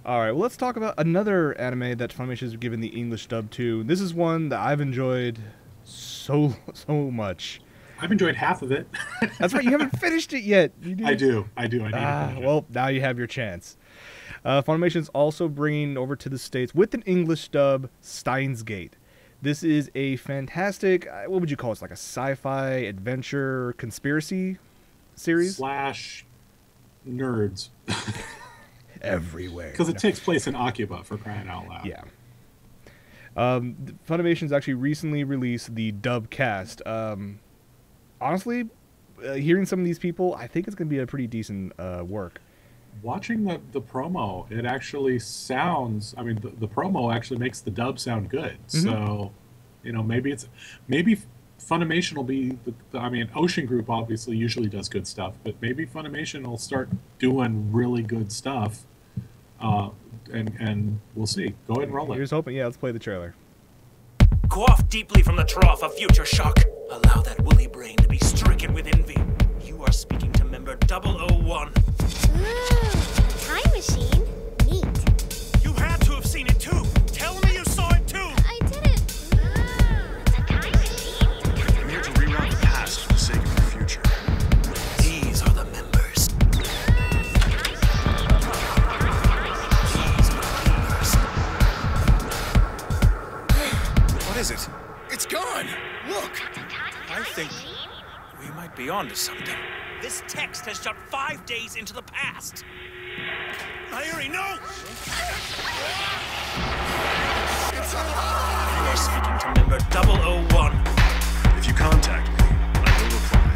All right, well, let's talk about another anime that Funimation has given the English dub to. This is one that I've enjoyed so much. I've enjoyed half of it. That's right, you haven't finished it yet. You I do. I need to finish it. Well, now you have your chance. Funimation's also bringing over to the States with an English dub, Steins Gate. This is a fantastic, what would you call it? It's like a sci-fi adventure conspiracy series? Slash nerds. Everywhere. Because it takes place in Akiba, for crying out loud. Yeah. Funimation's actually recently released the dub cast. Honestly, hearing some of these people, I think it's going to be a pretty decent work. Watching the promo, it actually sounds, I mean, the promo actually makes the dub sound good. Mm-hmm. So, you know, maybe Funimation will be, I mean, Ocean Group obviously usually does good stuff, but maybe Funimation will start doing really good stuff. And we'll see. Go ahead and roll it. Here's hoping. Yeah, let's play the trailer. Quaff deeply from the trough of future shock. Allow that woolly brain to be stricken with envy. You are speaking to member 001. Time machine? Neat. You had to have seen it too. Tell me you saw it too. I didn't. It's a time machine. I'm here to rewrite the past for the sake of the future. These are the members. What is it? It's gone! Look! I think we might be onto something. This text has shot 5 days into the past. I already know! It's alive! You are speaking to member 001. If you contact me, I will reply.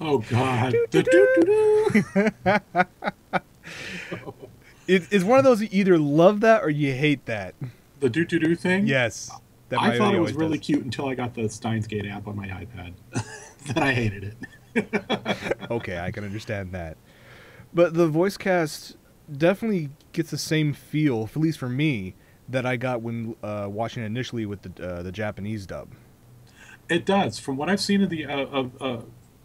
Oh, God. It's one of those, you either love that or you hate that. The do-do-do thing? Yes. I thought it was really cute until I got the Steins Gate app on my iPad. Then I hated it. Okay, I can understand that. But the voice cast definitely gets the same feel, at least for me, that I got when watching it initially with the Japanese dub. It does. From what I've seen of the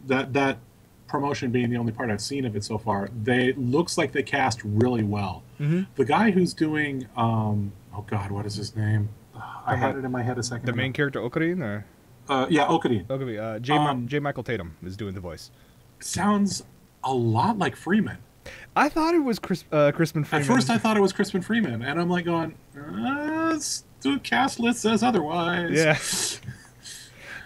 that promotion being the only part I've seen of it so far, looks like they cast really well. Mm-hmm. The guy who's doing oh God, what is his name? I had it in my head a second. The main character Okarin, or yeah, Okarin. J. Michael Tatum is doing the voice. Sounds a lot like Freeman. I thought it was Crispin Freeman. At first, I thought it was Crispin Freeman, and I'm like going, the cast list says otherwise. Yeah.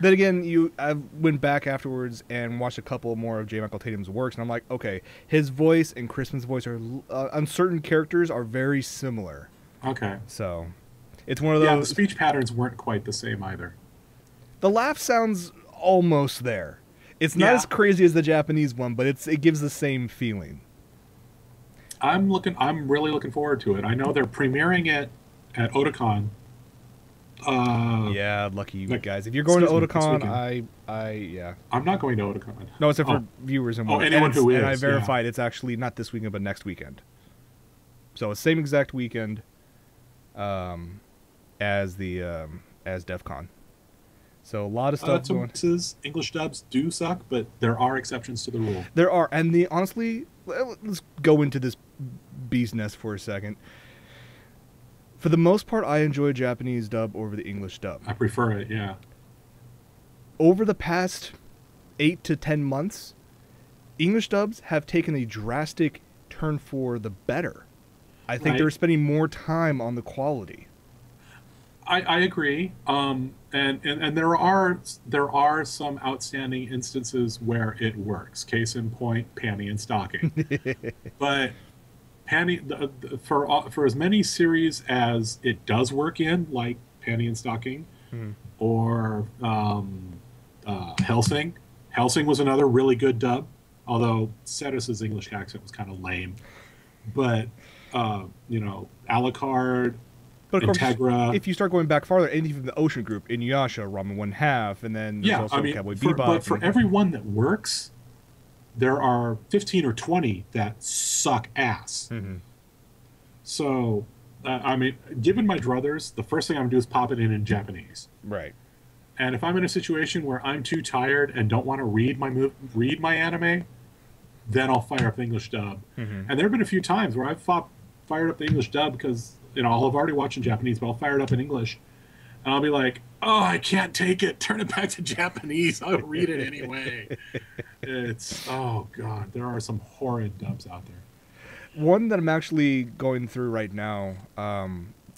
Then again, I went back afterwards and watched a couple more of J. Michael Tatum's works, and I'm like, okay, his voice and Crispin's voice are on certain characters are very similar. Okay. So, it's one of those. Yeah, the speech patterns weren't quite the same either. The laugh sounds almost there. It's not as crazy as the Japanese one, but it gives the same feeling. I'm really looking forward to it. I know they're premiering it at Otakon. Yeah, lucky you guys. If you're going to Otakon, yeah. I'm not going to Otakon. No, it's for viewers and anyone who is. And I verified it's actually not this weekend, but next weekend. So it's same exact weekend as DEF CON. So a lot of stuff going. English dubs do suck, but there are exceptions to the rule. There are, and honestly, let's go into this bee's nest for a second. For the most part, I enjoy Japanese dub over the English dub. I prefer it, yeah. Over the past 8 to 10 months, English dubs have taken a drastic turn for the better. I think they're spending more time on the quality. I agree. And there are some outstanding instances where it works. Case in point, Panty and Stocking. But for as many series as it does work in, like Panty and Stocking, or Hellsing. Hellsing was another really good dub, although Cetus's English accent was kind of lame. But Alucard, but of Integra. Course, if you start going back farther, anything from the Ocean Group, Inuyasha, Ramen 1/2, and then there's also Cowboy Bebop. But for every one that works, there are 15 or 20 that suck ass. Mm-hmm. So, I mean, given my druthers, the first thing I'm gonna do is pop it in Japanese. Right. And if I'm in a situation where I'm too tired and don't want to read my anime, then I'll fire up the English dub. And there have been a few times where I've fired up the English dub because I'll have already watched in Japanese, but I'll fire it up in English, and I'll be like, "Oh, I can't take it. Turn it back to Japanese. I'll read it anyway." Oh god, there are some horrid dubs out there. One that I'm actually going through right now.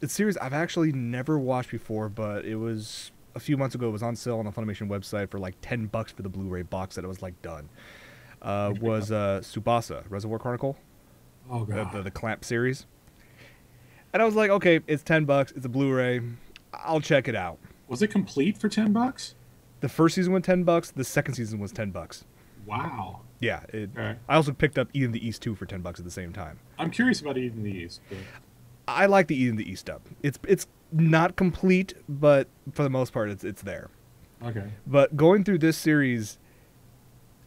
It's a series I've actually never watched before, but it was a few months ago. It was on sale on the Funimation website for like $10 for the Blu-ray box that it was like done. Was Tsubasa, Reservoir Chronicle, Oh god. the Clamp series. And I was like, okay, it's $10. It's a Blu-ray. I'll check it out. Was it complete for $10? The first season was $10. The second season was $10. Wow. Yeah. Okay. I also picked up Eden the East 2 for $10 at the same time. I'm curious about Eden the East. But... I like the Eden the East dub. It's not complete, but for the most part, it's there. Okay. But going through this series,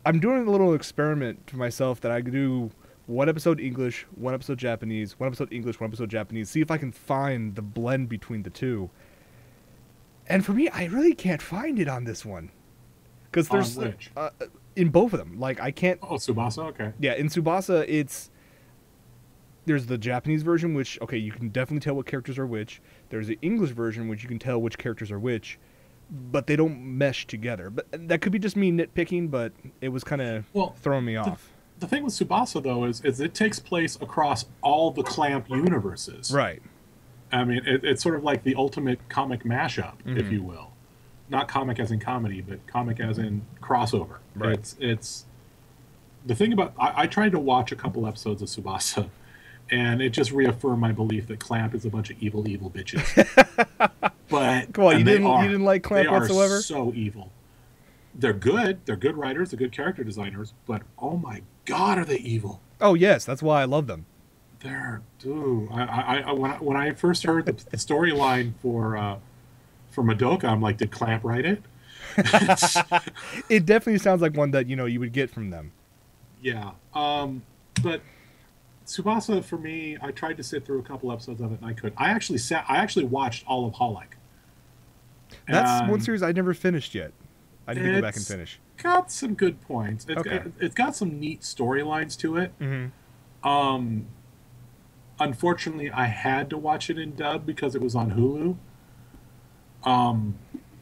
I'm doing a little experiment for myself that I could do one episode English, one episode Japanese, one episode English, one episode Japanese, see if I can find the blend between the two. And for me, I really can't find it on this one. Because there's On which? In both of them. Like, I can't... Oh, Tsubasa? Okay. Yeah, in Tsubasa, there's the Japanese version, which, okay, you can definitely tell what characters are which. There's the English version, which you can tell which characters are which. But they don't mesh together. But that could be just me nitpicking, but it was kind of throwing me off. The thing with Tsubasa, though, is it takes place across all the Clamp universes. Right. I mean, it's sort of like the ultimate comic mashup, if you will. Not comic as in comedy, but comic as in crossover. Right. It's the thing about... I tried to watch a couple episodes of Tsubasa, and it just reaffirmed my belief that Clamp is a bunch of evil bitches. But Come on, you didn't like Clamp whatsoever? They are so evil. They're good. They're good writers. They're good character designers. But oh my god, are they evil? Oh yes, that's why I love them. They're dude. When I first heard the storyline for Madoka, I'm like, did Clamp write it? It definitely sounds like one that you would get from them. Yeah. But Tsubasa, for me, I tried to sit through a couple episodes of it, and I couldn't. I actually watched all of Holic. That's one series I never finished yet. I need to go back and finish. Got some good points. Okay. It's got some neat storylines to it. Mm-hmm. Unfortunately, I had to watch it in dub because it was on Hulu.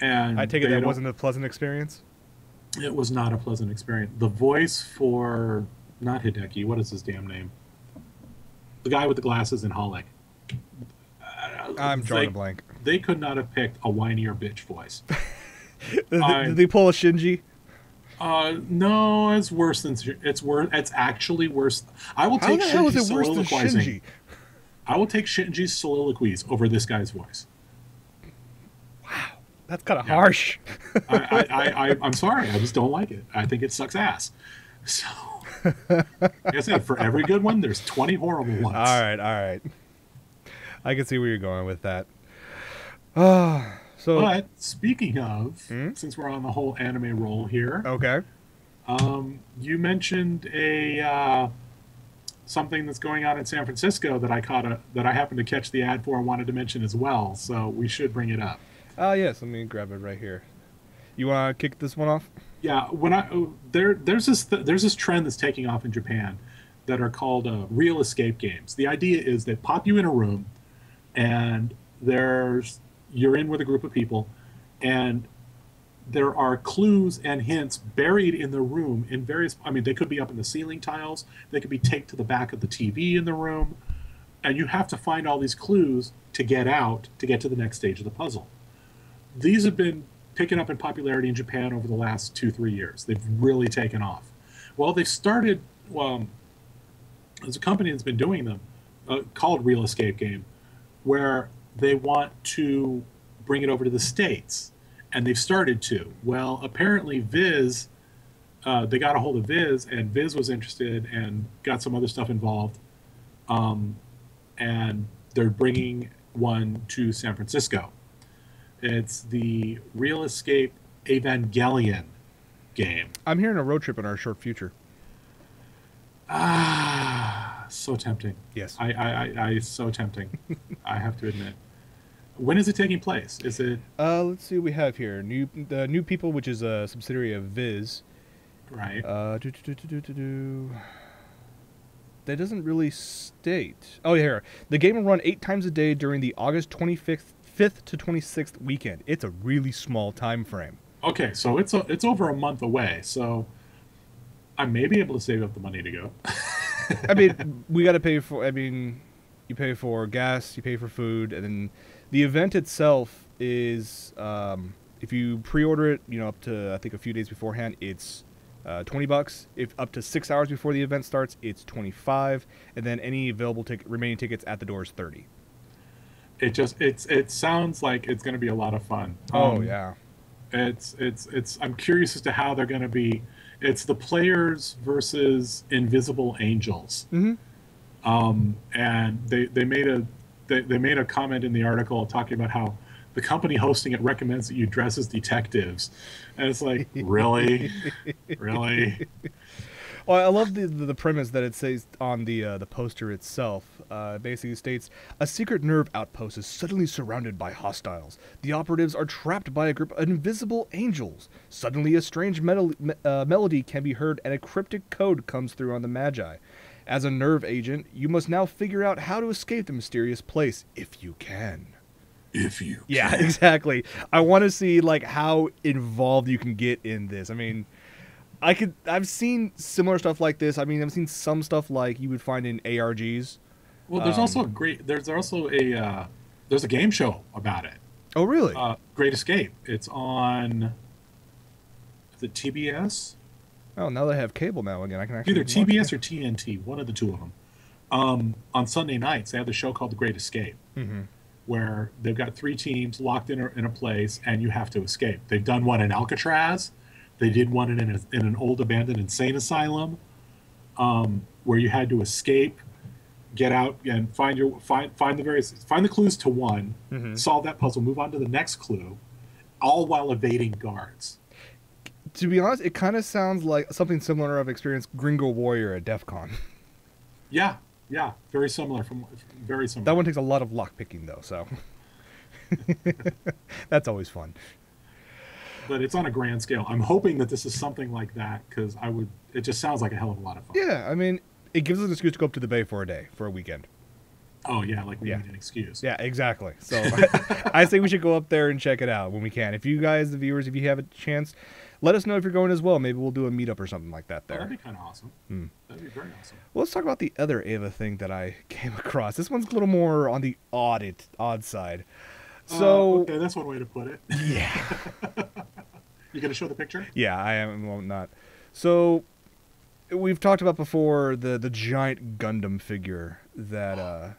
And I take it that wasn't a pleasant experience? It was not a pleasant experience. The voice for... Not Hideki. What is his damn name? The guy with the glasses in Holic. I'm drawing a blank. They could not have picked a whinier bitch voice. Did they pull a Shinji? No, it's worse than... It's actually worse. I will take Shinji's soliloquizing. I will take Shinji's soliloquies over this guy's voice. Wow. That's kind of harsh. I'm sorry. I just don't like it. I think it sucks ass. So... Like I said, for every good one, there's 20 horrible ones. All right. I can see where you're going with that. But speaking of, since we're on the whole anime roll here, okay. You mentioned something that's going on in San Francisco that I happened to catch the ad for and wanted to mention as well. So we should bring it up. Yes. Let me grab it right here. You want to kick this one off? Yeah, there's this trend that's taking off in Japan that are called real escape games. The idea is they pop you in a room, and you're in with a group of people, and there are clues and hints buried in the room in various... I mean, they could be up in the ceiling tiles, they could be taped to the back of the TV in the room, and you have to find all these clues to get out to get to the next stage of the puzzle. These have been picking up in popularity in Japan over the last 2-3 years. They've really taken off. Well, they've started... there's a company that's been doing them called Real Escape Game, where they want to bring it over to the States, and they've started to. Well, apparently Viz, they got a hold of Viz, and Viz was interested and got some other stuff involved, and they're bringing one to San Francisco. It's the Real Escape Evangelion game. I'm hearing a road trip in our short future. So tempting. Yes. I so tempting. I have to admit. When is it taking place? Is it Let's see what we have here. The New People, which is a subsidiary of Viz. right? That doesn't really state. Oh, yeah, here. The game will run 8 times a day during the August 25th to 26th weekend. It's a really small time frame. Okay, so it's over a month away. So I may be able to save up the money to go. I mean, we got to pay for. I mean, you pay for gas, you pay for food, and then the event itself is, if you pre-order it, up to I think a few days beforehand, it's $20. If up to 6 hours before the event starts, it's $25, and then any available remaining tickets at the door is $30. It sounds like it's going to be a lot of fun. Oh yeah. It's I'm curious as to how they're going to be. It's the players versus invisible angels. Mm-hmm. And they made a comment in the article talking about how the company hosting it recommends that you dress as detectives, and it's like, really, really. Well, I love the premise that it says on the poster itself. It basically states, a secret nerve outpost is suddenly surrounded by hostiles. The operatives are trapped by a group of invisible angels. Suddenly, a strange melody can be heard, and a cryptic code comes through on the Magi. As a nerve agent, you must now figure out how to escape the mysterious place, if you can. If you Yeah, exactly. I want to see how involved you can get in this. I mean, I've seen similar stuff like this. I mean, I've seen some stuff like you would find in ARGs. Well, there's also there's a game show about it. Oh, really? Great Escape. It's on the TBS. Oh, now that I have cable now again, I can actually Either watch TBS it. or TNT, one of the two of them. On Sunday nights, they have the show called The Great Escape, where they've got 3 teams locked in a place, and you have to escape. They've done one in Alcatraz. They did one in an old abandoned insane asylum, where you had to escape, get out, and find the clues to one, solve that puzzle, move on to the next clue, all while evading guards. To be honest, it kind of sounds like something similar I've experienced Gringo Warrior at DEF CON. Yeah, very similar. Very similar. That one takes a lot of lock picking though, so that's always fun. But it's on a grand scale. I'm hoping that this is something like that, because it just sounds like a hell of a lot of fun. Yeah, I mean, it gives us an excuse to go up to the Bay for a weekend. Oh yeah, like we Yeah. need an excuse. Yeah, exactly. So I say we should go up there and check it out when we can. If you guys, the viewers, if you have a chance, let us know if you're going as well. Maybe we'll do a meetup or something like that Oh, there. that'd be kind of awesome. That'd be very awesome. Well, let's talk about the other Ava thing that I came across. This one's a little more on the odd side. So okay, that's one way to put it. yeah, You gonna show the picture? yeah, I am. Well, not. So we've talked about before the giant Gundam figure that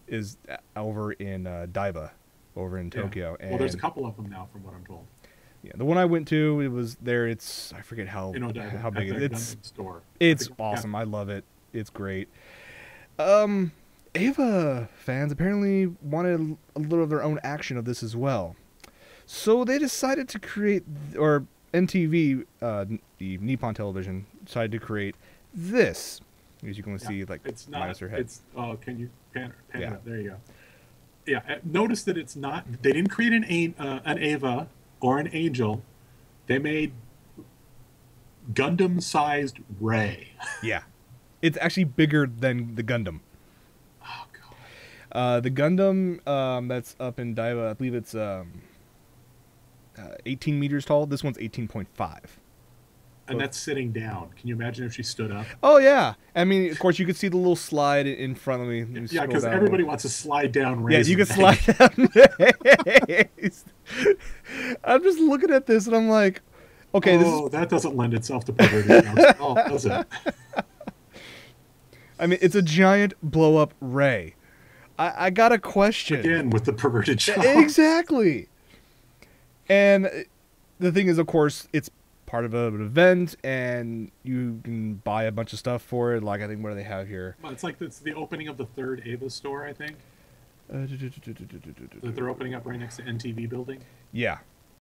is over in Daiba, over in Tokyo. Yeah. Well, there's a couple of them now, from what I'm told. Yeah, the one I went to, it was there. It's I forget how In Odaiba, how big at it the is. Gundam store. It's I think- awesome. yeah. I love it. It's great. Ava fans apparently wanted a little of their own action of this as well. So they decided to create, or NTV, the Nippon Television, decided to create this. As you can see, It's not. minus her head. It's. Oh, can you pan Yeah. it up? There you go. Yeah. Notice that it's not. They didn't create an Ava or an Angel. They made Gundam-sized Ray. Yeah. It's actually bigger than the Gundam. Oh god. The Gundam that's up in Daiba, I believe it's 18 meters tall. This one's 18.5. And that's sitting down. Can you imagine if she stood up? Oh, yeah. I mean, of course, you could see the little slide in front of me. Let me Yeah, scroll because down. everybody wants to slide down Yeah, Ray's you can neck. slide down. I'm just looking at this, and I'm like, okay, this is... Oh, that doesn't lend itself to perverted jokes. Oh, does it? I mean, it's a giant blow-up Ray. I got a question. Again, with the perverted jokes. Exactly. And the thing is, of course, it's part of an event, and you can buy a bunch of stuff for it. Like, I think, what do they have here? Well, it's like it's the opening of the 3rd Ava store, I think. That they're opening up right next to NTV building. Yeah.